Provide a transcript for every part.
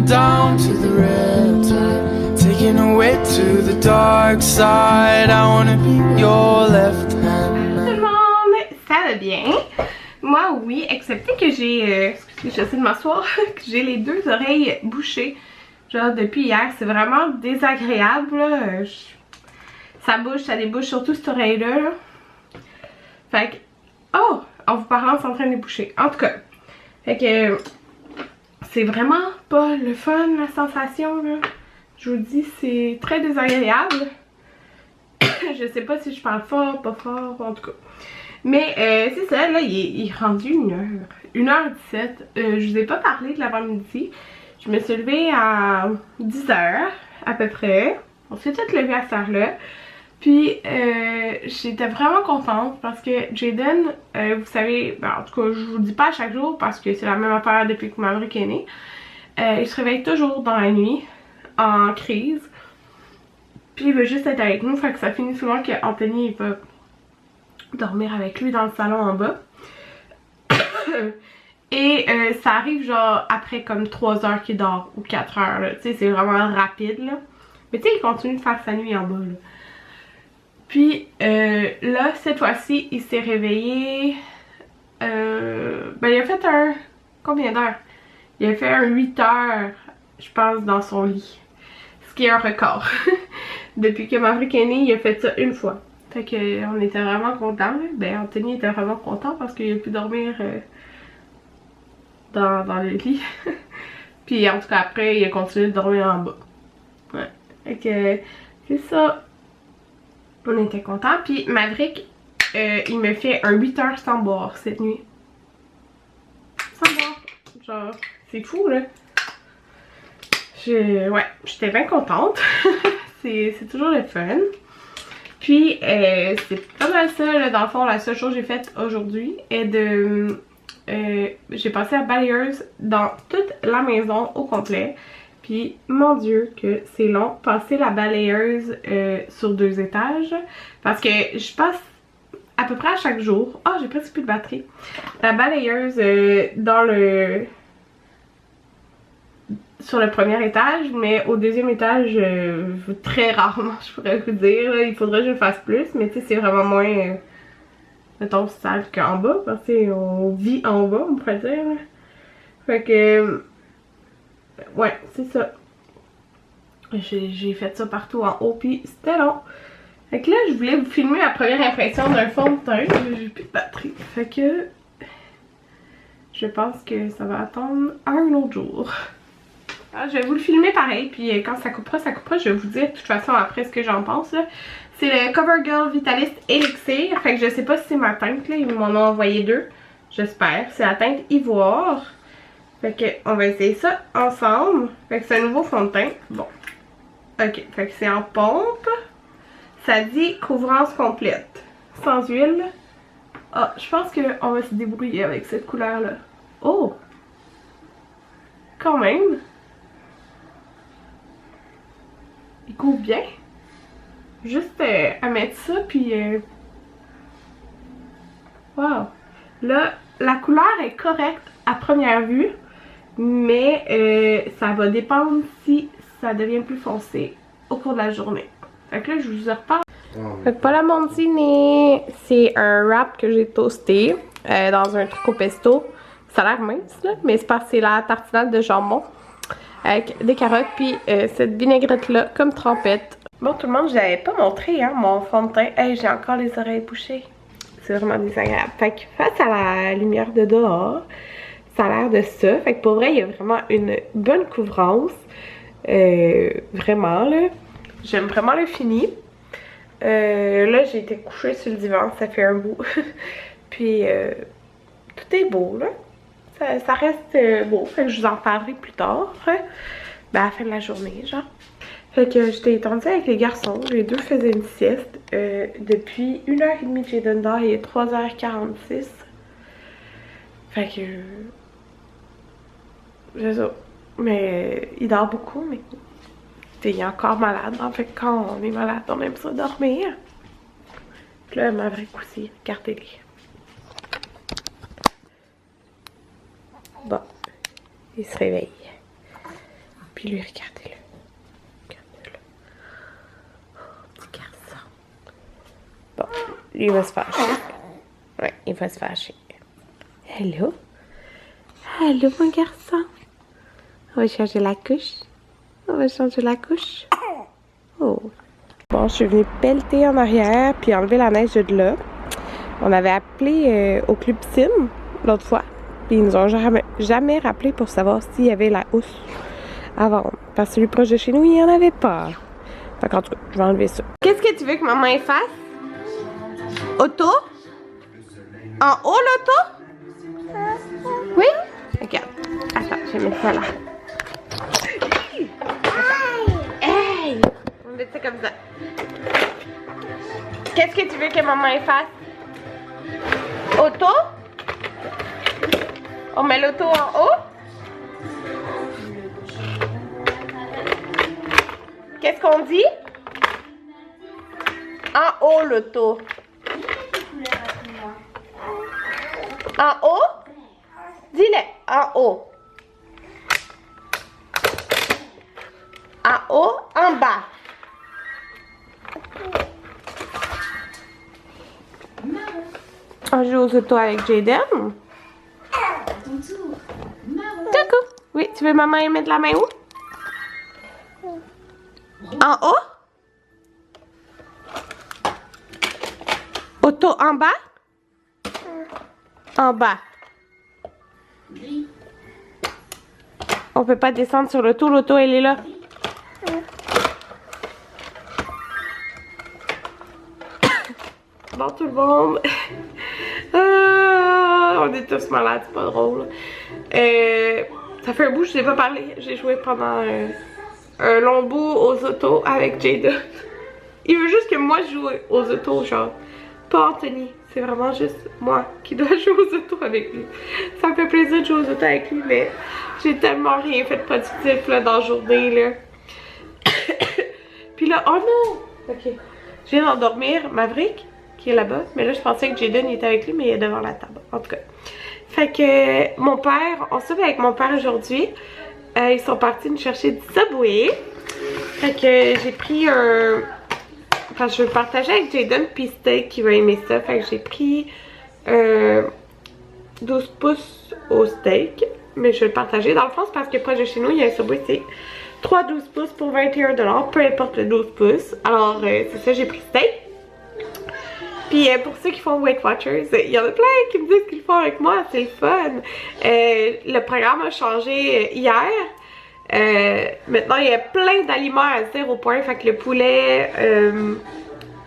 down to the red tide, taking away to the dark side. I wanna be your left hand. Tout le monde, ça va bien? Moi oui, excepté que j'ai, excusez, j'essaie de m'asseoir, que j'ai les deux oreilles bouchées. Genre depuis hier, c'est vraiment désagréable là. Ça bouge, ça débouche, surtout cette oreille-là. Là. Fait que, oh, en vous parlant, c'est en train de boucher. En tout cas, fait que c'est vraiment pas le fun la sensation là. Je vous dis, c'est très désagréable. Je sais pas si je parle fort, pas fort, en tout cas. Mais c'est ça, là, il est rendu 1h. 1h17. Je vous ai pas parlé de l'avant-midi. Je me suis levée à 10h à peu près. On s'est toutes levées à cette heure-là. Puis j'étais vraiment contente parce que Jaden, vous savez, ben, en tout cas je vous le dis pas à chaque jour parce que c'est la même affaire depuis que Maverick est né. Il se réveille toujours dans la nuit en crise. Puis il veut juste être avec nous, fait que ça finit souvent qu'Anthony il va dormir avec lui dans le salon en bas. Et ça arrive genre après comme 3 heures qu'il dort ou 4 heures là. Tu sais, c'est vraiment rapide là. Mais tu sais, il continue de faire sa nuit en bas là. Puis là, cette fois-ci, il s'est réveillé. Ben, il a fait un. Combien d'heures? Il a fait un 8 heures, je pense, dans son lit. Ce qui est un record. Depuis que Maverick est né, il a fait ça une fois. Fait que on était vraiment contents. Ben, Anthony était vraiment content parce qu'il a pu dormir dans le lit. Puis en tout cas, après, il a continué de dormir en bas. Ouais. Fait que c'est ça. On était contents. Puis Maverick, il me fait un 8 heures sans boire cette nuit. Sans boire. Genre, c'est fou là. Ouais, j'étais bien contente. c'est toujours le fun. Puis, c'est pas mal ça là. Dans le fond, la seule chose que j'ai faite aujourd'hui est de... j'ai passé la balayeuse dans toute la maison au complet. Puis, mon Dieu, que c'est long. Passer la balayeuse sur 2 étages. Parce que je passe à peu près à chaque jour. Ah, j'ai presque plus de batterie. La balayeuse dans le... sur le premier étage. Mais au deuxième étage, très rarement, je pourrais vous dire. Là, il faudrait que je fasse plus. Mais tu sais, c'est vraiment moins... mettons, sale qu'en bas. Parce qu'on vit en bas, on pourrait dire. Fait que... ouais, c'est ça. J'ai fait ça partout en haut, puis c'était long. Fait que là, je voulais vous filmer la première impression d'un fond de teint. J'ai plus de batterie. Fait que... je pense que ça va attendre un autre jour. Alors, je vais vous le filmer pareil, puis quand ça coupera, je vais vous dire de toute façon après ce que j'en pense. C'est le CoverGirl Vitalist Elixir. Fait que je sais pas si c'est ma teinte, là. Ils m'en ont envoyé 2. J'espère. C'est la teinte Ivoire. Fait que on va essayer ça ensemble. Fait que c'est un nouveau fond de teint. Bon. Ok. Fait que c'est en pompe. Ça dit couvrance complète. Sans huile. Ah, je pense qu'on va se débrouiller avec cette couleur-là. Oh! Quand même. Il couvre bien. Juste à mettre ça, puis... wow! Là, la couleur est correcte à première vue. Mais ça va dépendre si ça devient plus foncé au cours de la journée. Fait que là, je vous en reparle. Fait que Paula Mondini, c'est un wrap que j'ai toasté dans un truc au pesto. Ça a l'air mince, là, mais c'est parce que c'est la tartinade de jambon avec des carottes, puis cette vinaigrette-là comme trempette. Bon, tout le monde, je l'avais pas montré, hein, mon fond de teint. Hey, j'ai encore les oreilles bouchées. C'est vraiment désagréable. Fait que face à la lumière de dehors, ça a l'air de ça. Fait que pour vrai, il y a vraiment une bonne couvrance. Vraiment, là. J'aime vraiment le fini. Là, j'ai été couchée sur le divan. Ça fait un bout. Puis, tout est beau, là. Ça reste beau. Fait que je vous en parlerai plus tard. Ben, à la fin de la journée, genre. Fait que j'étais étendue avec les garçons. Les deux faisaient une sieste. Depuis 1h30 que j'ai donné d'heure, il est 3h46. Fait que... c'est ça. Mais il dort beaucoup, mais il est encore malade. En fait, quand on est malade, on aime ça dormir. Puis là, Maverick aussi, regardez-les. Bon, il se réveille. Puis lui, regardez-le. Regardez-le. Oh, petit garçon. Bon, lui, il va se fâcher. Ouais, il va se fâcher. Hello? Hello, mon garçon. On va changer la couche. On va changer la couche. Oh. Bon, je suis venue pelleter en arrière puis enlever la neige de là. On avait appelé au club piscine l'autre fois. Puis ils nous ont jamais rappelé pour savoir s'il y avait la housse à vendre. Parce que celui proche de chez nous, il n'y en avait pas. Fait qu'en tout cas, je vais enlever ça. Qu'est-ce que tu veux que maman fasse? Auto? En haut, l'auto? Oui? Regarde. Attends, je vais mettre ça là. Hey! On va mettre ça comme ça. Qu'est-ce que tu veux que maman fasse? Auto? On met l'auto en haut? Qu'est-ce qu'on dit? En haut, l'auto. En haut? Dis-le. En haut. En haut, en bas. On joue aux autos avec Jaden. D'accord. Oui, tu veux maman mettre la main où? En haut? Auto en bas? En bas. On peut pas descendre sur l'auto, l'auto elle est là. Bon tout le monde. On est tous malades, c'est pas drôle. Ça fait un bout que je n'ai pas parlé. J'ai joué pendant un long bout aux autos avec Jaden. Il veut juste que moi je joue aux autos, genre. Pas Anthony. C'est vraiment juste moi qui dois jouer aux autos avec lui. Ça me fait plaisir de jouer aux autos avec lui, mais j'ai tellement rien fait de positif là, dans la journée. Là. Puis là, oh non! Ok. Je viens d'endormir Maverick, qui est là-bas. Mais là, je pensais que Jaden était avec lui, mais il est devant la table. En tout cas. Fait que mon père, on s'est avec mon père aujourd'hui. Ils sont partis nous chercher du Subway. Fait que j'ai pris un... Enfin, je veux le partager avec Jaden puis Steak qui va aimer ça. Fait que j'ai pris 12 pouces au steak. Mais je vais le partager. Dans le fond, c'est parce que proche de chez nous, il y a un Subway, c'est 3 12 pouces pour 21 $. Peu importe le 12 pouces. Alors, c'est ça, j'ai pris steak. Puis pour ceux qui font Weight Watchers, il y en a plein qui me disent qu'ils le font avec moi. C'est le fun. Le programme a changé hier. Maintenant il y a plein d'aliments à 0 point, fait que le poulet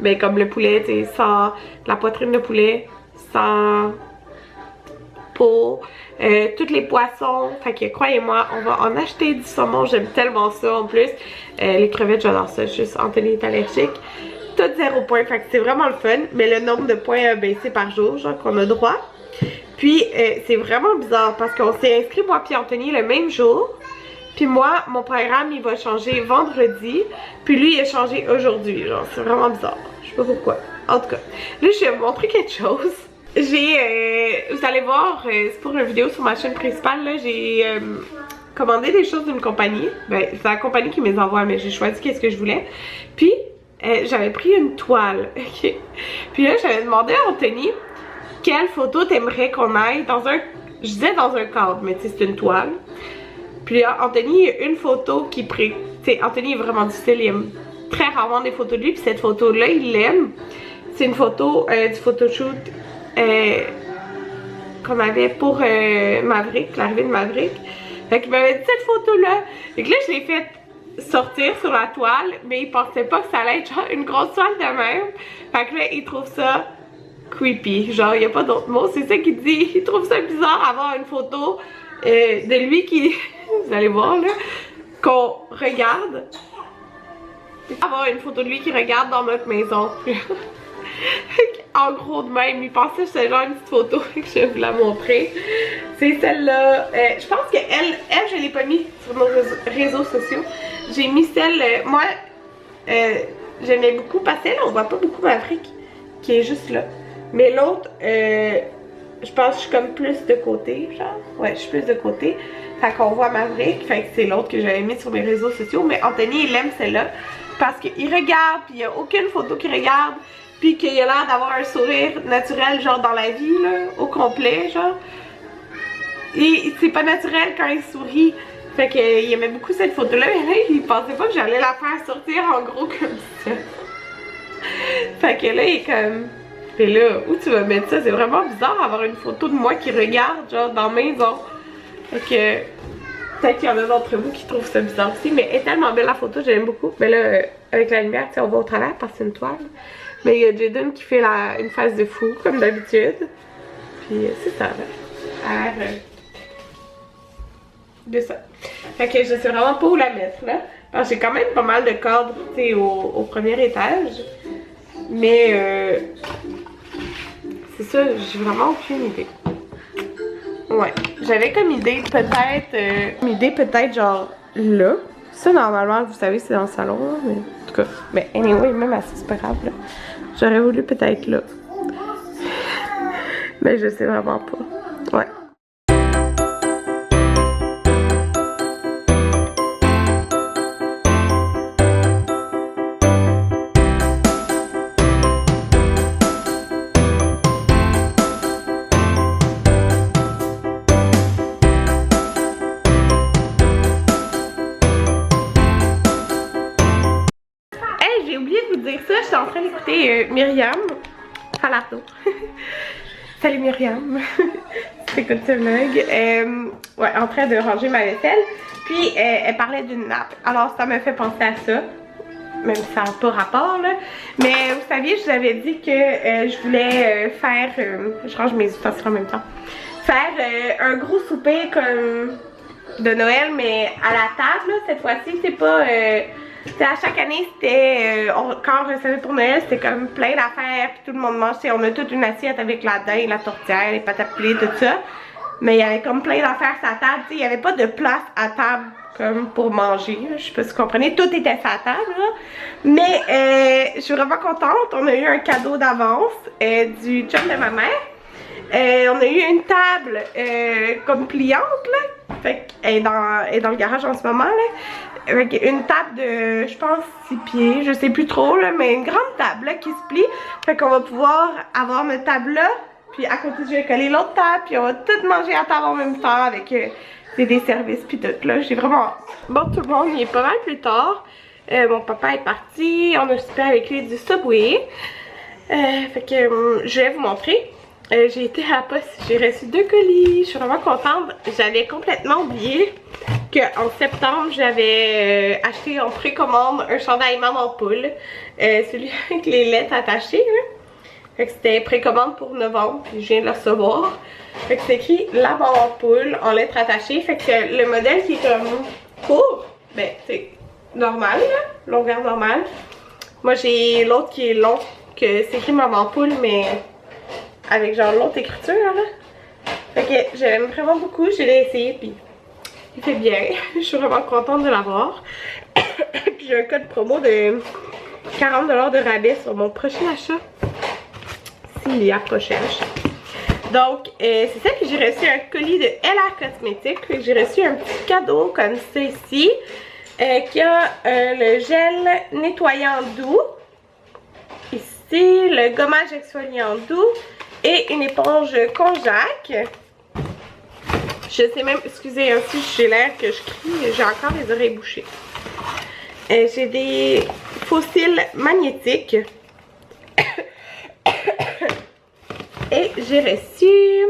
ben comme le poulet, tu sais, sans la poitrine de poulet, sans peau, tous les poissons, fait que croyez-moi, on va en acheter du saumon, j'aime tellement ça en plus, les crevettes j'adore ça, juste Anthony est allergique, tout 0 point, fait que c'est vraiment le fun, mais le nombre de points a baissé par jour, genre qu'on a droit, puis c'est vraiment bizarre parce qu'on s'est inscrit moi puis Anthony le même jour. Puis moi, mon programme, il va changer vendredi. Puis lui, il a changé aujourd'hui. Genre, c'est vraiment bizarre. Je sais pas pourquoi. En tout cas, là, je vais vous montrer quelque chose. J'ai, vous allez voir, c'est pour une vidéo sur ma chaîne principale, là, j'ai commandé des choses d'une compagnie. Ben, c'est la compagnie qui me les envoie, mais j'ai choisi qu'est-ce que je voulais. Puis, j'avais pris une toile. Okay? Puis là, j'avais demandé à Anthony, quelle photo t'aimerais qu'on aille dans un... Je disais dans un cadre, mais tu sais, c'est une toile. Puis là, Anthony, il y a une photo qui tu sais, Anthony est vraiment difficile, il aime très rarement des photos de lui, puis cette photo-là, il l'aime. C'est une photo du photoshoot qu'on avait pour Maverick, l'arrivée de Maverick. Fait qu'il m'avait dit cette photo-là. Fait que là, je l'ai fait sortir sur la toile, mais il pensait pas que ça allait être genre une grosse toile de même. Fait que là, il trouve ça creepy. Genre, il n'y a pas d'autre mot, c'est ça qu'il dit. Il trouve ça bizarre avoir une photo de lui qui... Vous allez voir là, qu'on regarde. Avoir une photo de lui qui regarde dans notre maison. En gros de même, il pensait que c'était genre une petite photo que je vais vous la montrer. C'est celle-là. Je pense que elle, je l'ai pas mis sur nos réseaux sociaux. J'ai mis celle, moi, j'aimais beaucoup parce qu'elle, on voit pas beaucoup Maverick qui est juste là. Mais l'autre, je pense que je suis comme plus de côté, genre. Ouais, je suis plus de côté. Fait qu'on voit Maverick, fait que c'est l'autre que j'avais mis sur mes réseaux sociaux. Mais Anthony, il aime celle-là parce qu'il regarde, puis il n'y a aucune photo qu'il regarde, puis qu'il a l'air d'avoir un sourire naturel, genre dans la vie, là, au complet, genre. Et c'est pas naturel quand il sourit. Fait qu'il aimait beaucoup cette photo-là, mais là, il pensait pas que j'allais la faire sortir en gros comme ça. Fait que là, il est comme... Et là, où tu vas mettre ça? C'est vraiment bizarre d'avoir une photo de moi qui regarde, genre, dans la maison. Fait que... Peut-être qu'il y en a d'entre vous qui trouvent ça bizarre aussi, mais elle est tellement belle la photo, j'aime beaucoup. Mais là, avec la lumière, tu sais, on va au travers parce que c'est une toile. Mais il y a Jaden qui fait une face de fou, comme d'habitude. Puis c'est ça, là. De ça. Fait que je sais vraiment pas où la mettre, là. Parce que j'ai quand même pas mal de cadres, tu sais, au premier étage. Mais c'est ça, j'ai vraiment aucune idée. Ouais, j'avais comme idée peut-être genre là. Ça normalement, vous savez, c'est dans le salon, là, mais en tout cas, mais anyway, même assez c'est pas grave là. J'aurais voulu peut-être là. Mais je sais vraiment pas. Ouais. J'ai oublié de vous dire ça, j'étais en train d'écouter Myriam Falardeau. Salut Myriam, tu écoutes ce vlog. Ouais, en train de ranger ma vaisselle. Puis elle parlait d'une nappe. Alors ça me fait penser à ça. Même si ça n'a pas rapport là. Mais vous saviez, je vous avais dit que je voulais faire. Je range mes ustensiles en même temps. Faire un gros souper comme de Noël, mais à la table là, cette fois-ci, c'est pas. À chaque année, c'était quand on recevait pour Noël, c'était comme plein d'affaires, puis tout le monde mange. On a toute une assiette avec la dinde, la tourtière, les pâtes à pilées, tout ça. Mais il y avait comme plein d'affaires sur la table. Il n'y avait pas de place à table comme pour manger. Je sais pas si vous comprenez. Tout était sur la table. Là. Mais je suis vraiment contente. On a eu un cadeau d'avance du chum de ma mère. On a eu une table comme pliante. Là. Fait qu'elle est dans le garage en ce moment. Là. Avec une table de, je pense, 6 pieds, je sais plus trop, là, mais une grande table là, qui se plie. Fait qu'on va pouvoir avoir notre table là, puis à côté, je vais coller l'autre table, puis on va tout manger à table en même temps avec des services, puis tout. Là, j'ai vraiment hâte. Bon, tout le monde, il est pas mal plus tard. Mon papa est parti, on a soupé avec lui du Subway. Fait que je vais vous montrer. J'ai été à la poste, j'ai reçu 2 colis, je suis vraiment contente. J'avais complètement oublié qu'en septembre, j'avais acheté en précommande un chandail maman poule. Celui avec les lettres attachées. Là. Fait que c'était précommande pour novembre, puis je viens de le recevoir. Fait que c'est écrit la maman poule en lettres attachées. Fait que le modèle qui est comme court, ben c'est normal, là, longueur normale. Moi j'ai l'autre qui est long, que c'est écrit maman poule, mais avec genre l'autre écriture là. Fait que j'aime vraiment beaucoup, je l'ai essayé puis il fait bien. Je suis vraiment contente de l'avoir. Puis j'ai un code promo de 40$ de rabais sur mon prochain achat. S'il y a prochain achat. Donc c'est ça que j'ai reçu un colis de LR Cosmétiques. Fait que j'ai reçu un petit cadeau comme ceci. Qui a le gel nettoyant doux. Ici, le gommage exfoliant doux. Et une éponge Conjac. Je sais même, excusez, hein, si j'ai l'air que je crie, j'ai encore les oreilles bouchées. J'ai des fossiles magnétiques. Et j'ai reçu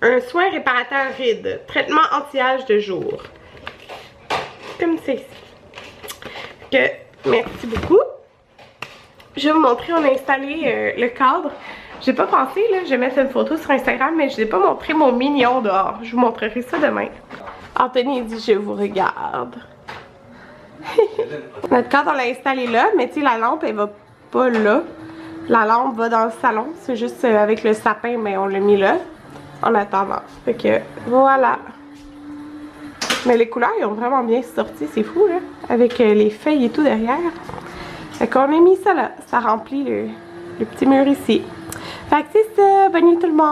un soin réparateur ride. Traitement anti-âge de jour. Comme c'est ici. Merci beaucoup. Je vais vous montrer, on a installé le cadre. J'ai pas pensé, là, je vais mettre une photo sur Instagram, mais je n'ai pas montré mon mignon dehors. Je vous montrerai ça demain. Anthony dit je vous regarde. Notre cadre, on l'a installé là, mais tu sais, la lampe, elle va pas là. La lampe va dans le salon. C'est juste avec le sapin, mais on l'a mis là. En attendant. Fait que voilà. Mais les couleurs, ils ont vraiment bien sorti. C'est fou, là. Avec les feuilles et tout derrière. Fait qu'on a mis ça là. Ça remplit le petit mur ici. Fait que c'est ça. Bonne nuit tout le monde.